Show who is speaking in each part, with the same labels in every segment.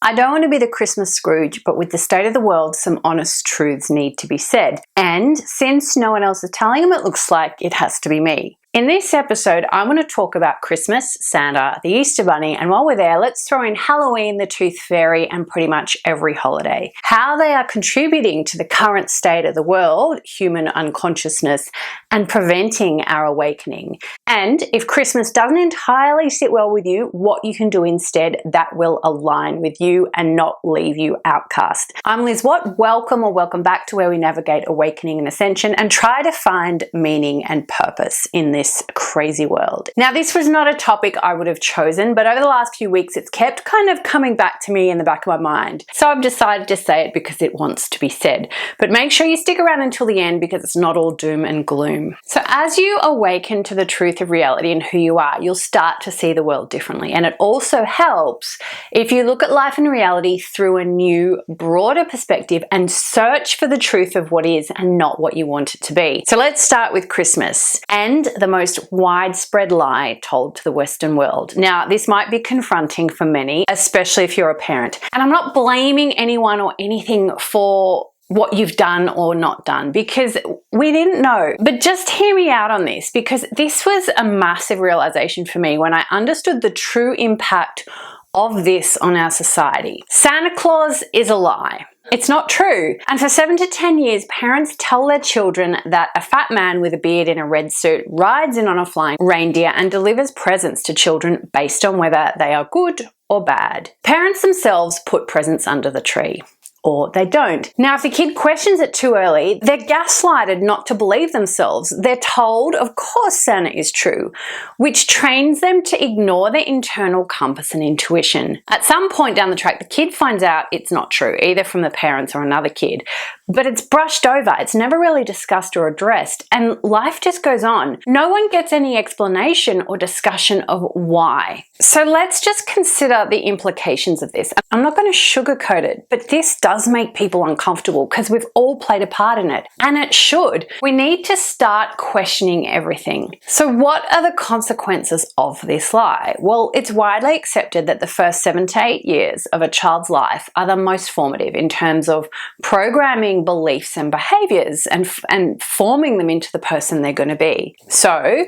Speaker 1: I don't want to be the Christmas Scrooge, but with the state of the world, some honest truths need to be said. And since no one else is telling them, it looks like it has to be me. In this episode, I want to talk about Christmas, Santa, the Easter Bunny, and while we're there, let's throw in Halloween, the Tooth Fairy, and pretty much every holiday. How they are contributing to the current state of the world, human unconsciousness, and preventing our awakening. And if Christmas doesn't entirely sit well with you, what you can do instead that will align with you and not leave you outcast. I'm Liz Watt. Welcome or welcome back to where we navigate awakening and ascension and try to find meaning and purpose in this crazy world. Now, this was not a topic I would have chosen, but over the last few weeks, it's kept kind of coming back to me in the back of my mind. So I've decided to say it because it wants to be said. But make sure you stick around until the end because it's not all doom and gloom. So as you awaken to the truth of reality and who you are, you'll start to see the world differently. And it also helps if you look at life and reality through a new, broader perspective and search for the truth of what is and not what you want it to be. So let's start with Christmas and the most widespread lie told to the Western world. Now, this might be confronting for many, especially if you're a parent. And I'm not blaming anyone or anything for what you've done or not done because we didn't know. But just hear me out on this because this was a massive realization for me when I understood the true impact of this on our society. Santa Claus is a lie. It's not true. And for 7 to 10 years, parents tell their children that a fat man with a beard in a red suit rides in on a flying reindeer and delivers presents to children based on whether they are good or bad. Parents themselves put presents under the tree. Or they don't. Now, if the kid questions it too early, they're gaslighted not to believe themselves. They're told, of course, Santa is true, which trains them to ignore their internal compass and intuition. At some point down the track, the kid finds out it's not true, either from the parents or another kid, but it's brushed over. It's never really discussed or addressed, and life just goes on. No one gets any explanation or discussion of why. So let's just consider the implications of this. I'm not going to sugarcoat it, but this does make people uncomfortable because we've all played a part in it, and it should. We need to start questioning everything. So what are the consequences of this lie? Well, it's widely accepted that the first 7 to 8 years of a child's life are the most formative in terms of programming beliefs and behaviors and forming them into the person they're going to be. So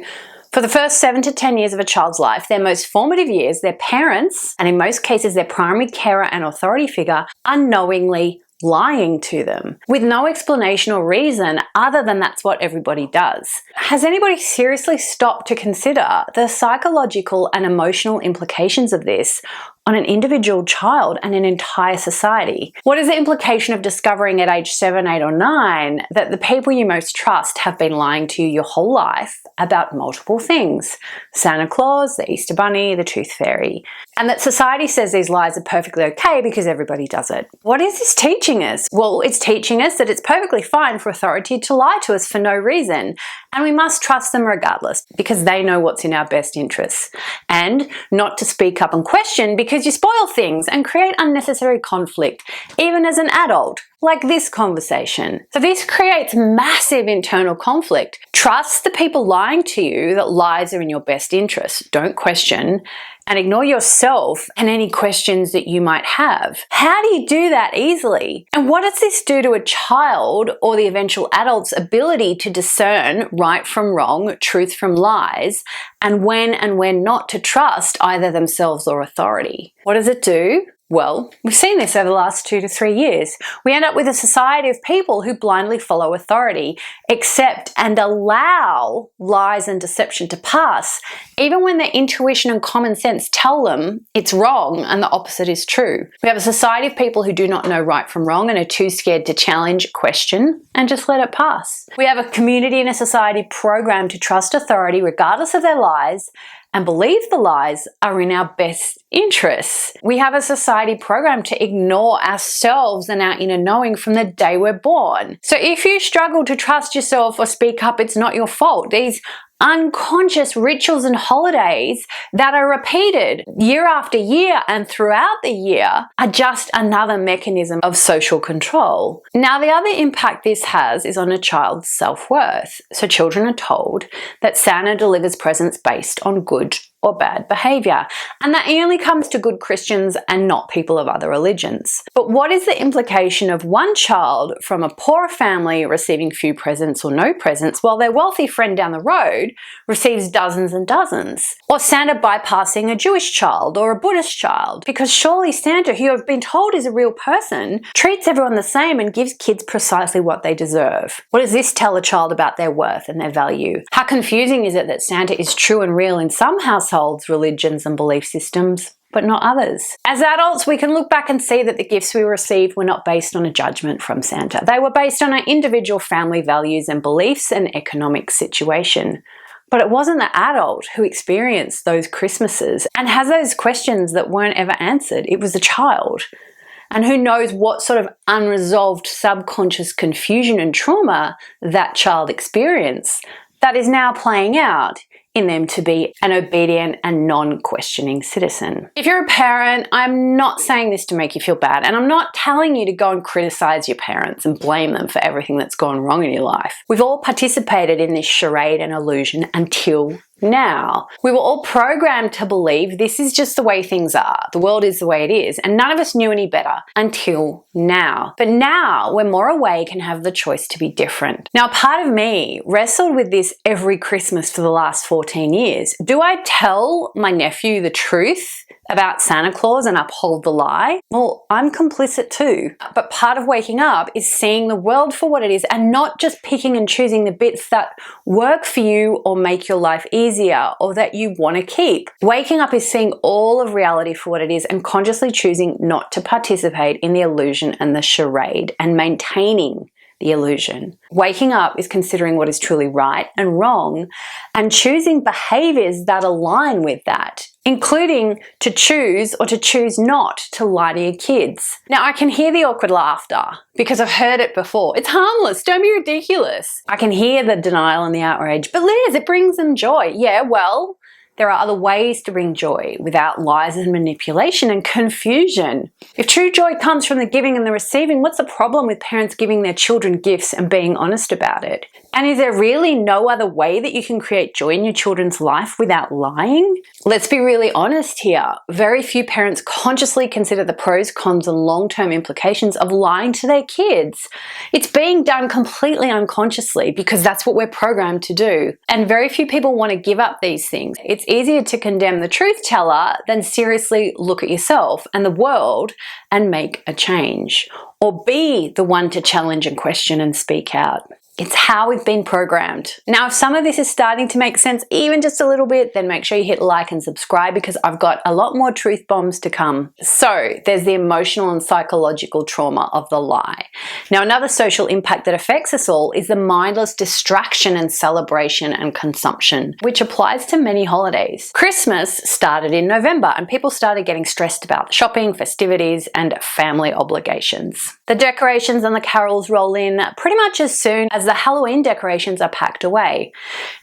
Speaker 1: for the first 7 to 10 years of a child's life, their most formative years, their parents, and in most cases their primary carer and authority figure, unknowingly lying to them with no explanation or reason other than that's what everybody does. Has anybody seriously stopped to consider the psychological and emotional implications of this on an individual child and an entire society? What is the implication of discovering at age 7, 8, or 9 that the people you most trust have been lying to you your whole life about multiple things? Santa Claus, the Easter Bunny, the Tooth Fairy. And that society says these lies are perfectly okay because everybody does it. What is this teaching us? Well, it's teaching us that it's perfectly fine for authority to lie to us for no reason. And we must trust them regardless because they know what's in our best interests. And not to speak up and question because you spoil things and create unnecessary conflict, even as an adult, like this conversation. So this creates massive internal conflict. Trust the people lying to you that lies are in your best interest. Don't question and ignore yourself and any questions that you might have. How do you do that easily? And what does this do to a child or the eventual adult's ability to discern right from wrong, truth from lies, and when not to trust either themselves or authority? What does it do? Well, we've seen this over the last 2 to 3 years. We end up with a society of people who blindly follow authority, accept and allow lies and deception to pass, even when their intuition and common sense tell them it's wrong and the opposite is true. We have a society of people who do not know right from wrong and are too scared to challenge, question, and just let it pass. We have a community and a society programmed to trust authority regardless of their lies and believe the lies are in our best interests. We have a society programmed to ignore ourselves and our inner knowing from the day we're born. So if you struggle to trust yourself or speak up, it's not your fault. These unconscious rituals and holidays that are repeated year after year and throughout the year are just another mechanism of social control. Now, the other impact this has is on a child's self-worth. So children are told that Santa delivers presents based on good or bad behavior. And that only comes to good Christians and not people of other religions. But what is the implication of one child from a poor family receiving few presents or no presents while their wealthy friend down the road receives dozens and dozens? Or Santa bypassing a Jewish child or a Buddhist child? Because surely Santa, who I've been told is a real person, treats everyone the same and gives kids precisely what they deserve. What does this tell a child about their worth and their value? How confusing is it that Santa is true and real in some households, religions, and belief systems, but not others? As adults, we can look back and see that the gifts we received were not based on a judgment from Santa. They were based on our individual family values and beliefs and economic situation. But it wasn't the adult who experienced those Christmases and has those questions that weren't ever answered. It was the child. And who knows what sort of unresolved subconscious confusion and trauma that child experienced that is now playing out in them to be an obedient and non-questioning citizen. If you're a parent, I'm not saying this to make you feel bad, and I'm not telling you to go and criticize your parents and blame them for everything that's gone wrong in your life. We've all participated in this charade and illusion until now. We were all programmed to believe this is just the way things are. The world is the way it is, and none of us knew any better until now. But now we're more awake and have the choice to be different. Now, part of me wrestled with this every Christmas for the last 14 years. Do I tell my nephew the truth about Santa Claus and uphold the lie? Well, I'm complicit too. But part of waking up is seeing the world for what it is and not just picking and choosing the bits that work for you or make your life easier or that you want to keep. Waking up is seeing all of reality for what it is and consciously choosing not to participate in the illusion and the charade and maintaining the illusion. Waking up is considering what is truly right and wrong and choosing behaviors that align with that, including to choose or to choose not to lie to your kids. Now, I can hear the awkward laughter because I've heard it before. It's harmless. Don't be ridiculous. I can hear the denial and the outrage. But Liz, it brings them joy. Yeah, well, there are other ways to bring joy without lies and manipulation and confusion. If true joy comes from the giving and the receiving, what's the problem with parents giving their children gifts and being honest about it? And is there really no other way that you can create joy in your children's life without lying? Let's be really honest here. Very few parents consciously consider the pros, cons, and long-term implications of lying to their kids. It's being done completely unconsciously because that's what we're programmed to do. And very few people want to give up these things. It's easier to condemn the truth teller than seriously look at yourself and the world and make a change, or be the one to challenge and question and speak out. It's how we've been programmed. Now, if some of this is starting to make sense even just a little bit, then make sure you hit like and subscribe because I've got a lot more truth bombs to come. So there's the emotional and psychological trauma of the lie. Now, another social impact that affects us all is the mindless distraction and celebration and consumption, which applies to many holidays. Christmas started in November and people started getting stressed about the shopping, festivities, and family obligations. The decorations and the carols roll in pretty much as soon as the Halloween decorations are packed away.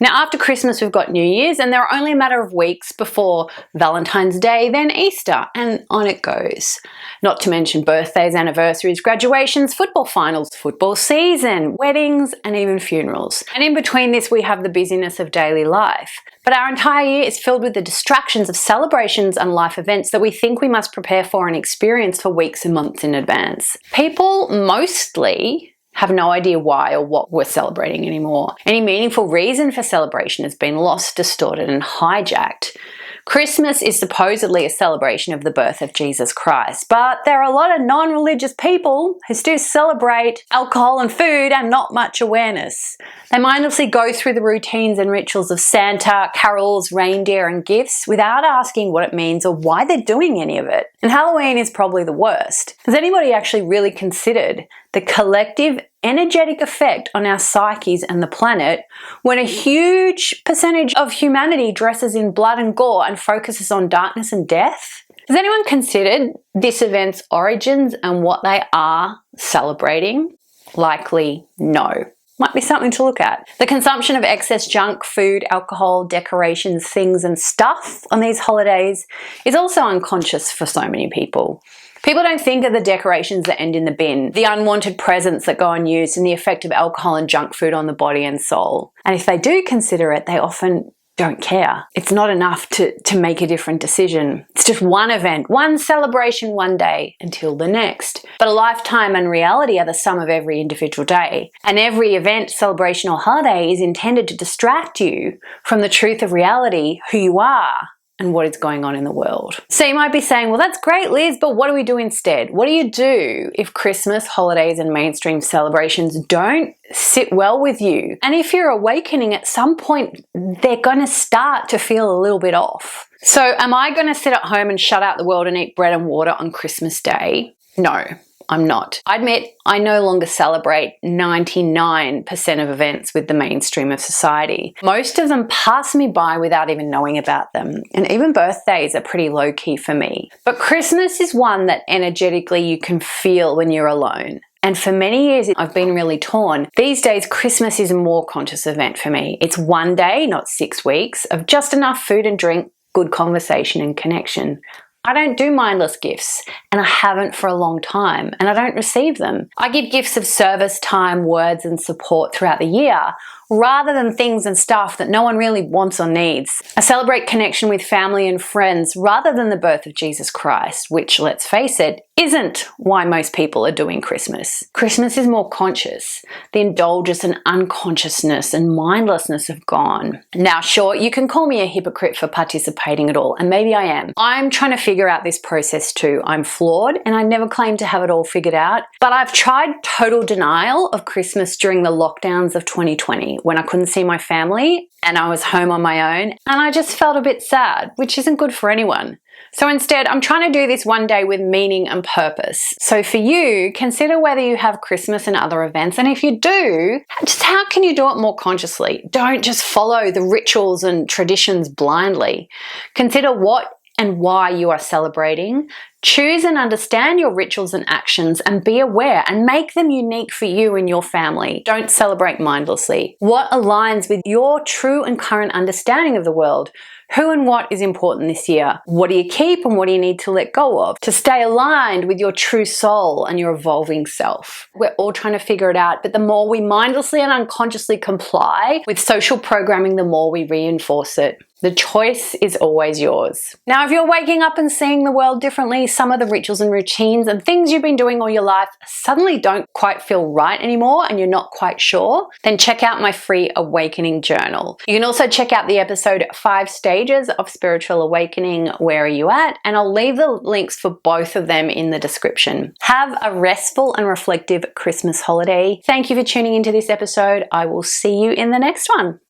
Speaker 1: Now, after Christmas, we've got New Year's, and there are only a matter of weeks before Valentine's Day, then Easter, and on it goes. Not to mention birthdays, anniversaries, graduations, football finals, football season, weddings, and even funerals. And in between this, we have the busyness of daily life. But our entire year is filled with the distractions of celebrations and life events that we think we must prepare for and experience for weeks and months in advance. People mostly have no idea why or what we're celebrating anymore. Any meaningful reason for celebration has been lost, distorted, and hijacked. Christmas is supposedly a celebration of the birth of Jesus Christ, but there are a lot of non-religious people who still celebrate alcohol and food and not much awareness. They mindlessly go through the routines and rituals of Santa, carols, reindeer, and gifts without asking what it means or why they're doing any of it. And Halloween is probably the worst. Has anybody actually really considered the collective energetic effect on our psyches and the planet when a huge percentage of humanity dresses in blood and gore and focuses on darkness and death? Has anyone considered this event's origins and what they are celebrating? Likely no. Might be something to look at. The consumption of excess junk, food, alcohol, decorations, things, and stuff on these holidays is also unconscious for so many people. People don't think of the decorations that end in the bin, the unwanted presents that go unused, and the effect of alcohol and junk food on the body and soul. And if they do consider it, they often don't care. It's not enough to make a different decision. It's just one event, one celebration one day until the next. But a lifetime and reality are the sum of every individual day. And every event, celebration or holiday is intended to distract you from the truth of reality, who you are, and what is going on in the world. So you might be saying, well, that's great, Liz, but what do we do instead? What do you do if Christmas, holidays, and mainstream celebrations don't sit well with you? And if you're awakening, at some point, they're going to start to feel a little bit off. So am I going to sit at home and shut out the world and eat bread and water on Christmas Day? No. I'm not. I admit I no longer celebrate 99% of events with the mainstream of society. Most of them pass me by without even knowing about them. And even birthdays are pretty low key for me. But Christmas is one that energetically you can feel when you're alone. And for many years, I've been really torn. These days, Christmas is a more conscious event for me. It's one day, not 6 weeks, of just enough food and drink, good conversation and connection. I don't do mindless gifts, and I haven't for a long time, and I don't receive them. I give gifts of service, time, words, and support throughout the year, rather than things and stuff that no one really wants or needs. I celebrate connection with family and friends rather than the birth of Jesus Christ, which, let's face it, isn't why most people are doing Christmas. Christmas is more conscious. The indulgence and unconsciousness and mindlessness have gone. Now, sure, you can call me a hypocrite for participating at all, and maybe I am. I'm trying to figure out this process too. I'm flawed, and I never claim to have it all figured out, but I've tried total denial of Christmas during the lockdowns of 2020 when I couldn't see my family and I was home on my own, and I just felt a bit sad, which isn't good for anyone. So instead, I'm trying to do this one day with meaning and purpose. So for you, consider whether you have Christmas and other events. And if you do, just how can you do it more consciously? Don't just follow the rituals and traditions blindly. Consider what and why you are celebrating. Choose and understand your rituals and actions and be aware and make them unique for you and your family. Don't celebrate mindlessly. What aligns with your true and current understanding of the world? Who and what is important this year? What do you keep and what do you need to let go of to stay aligned with your true soul and your evolving self? We're all trying to figure it out, but the more we mindlessly and unconsciously comply with social programming, the more we reinforce it. The choice is always yours. Now, if you're waking up and seeing the world differently, some of the rituals and routines and things you've been doing all your life suddenly don't quite feel right anymore and you're not quite sure, then check out my free awakening journal. You can also check out the episode 5 Stages of Spiritual Awakening, Where Are You At? And I'll leave the links for both of them in the description. Have a restful and reflective Christmas holiday. Thank you for tuning into this episode. I will see you in the next one.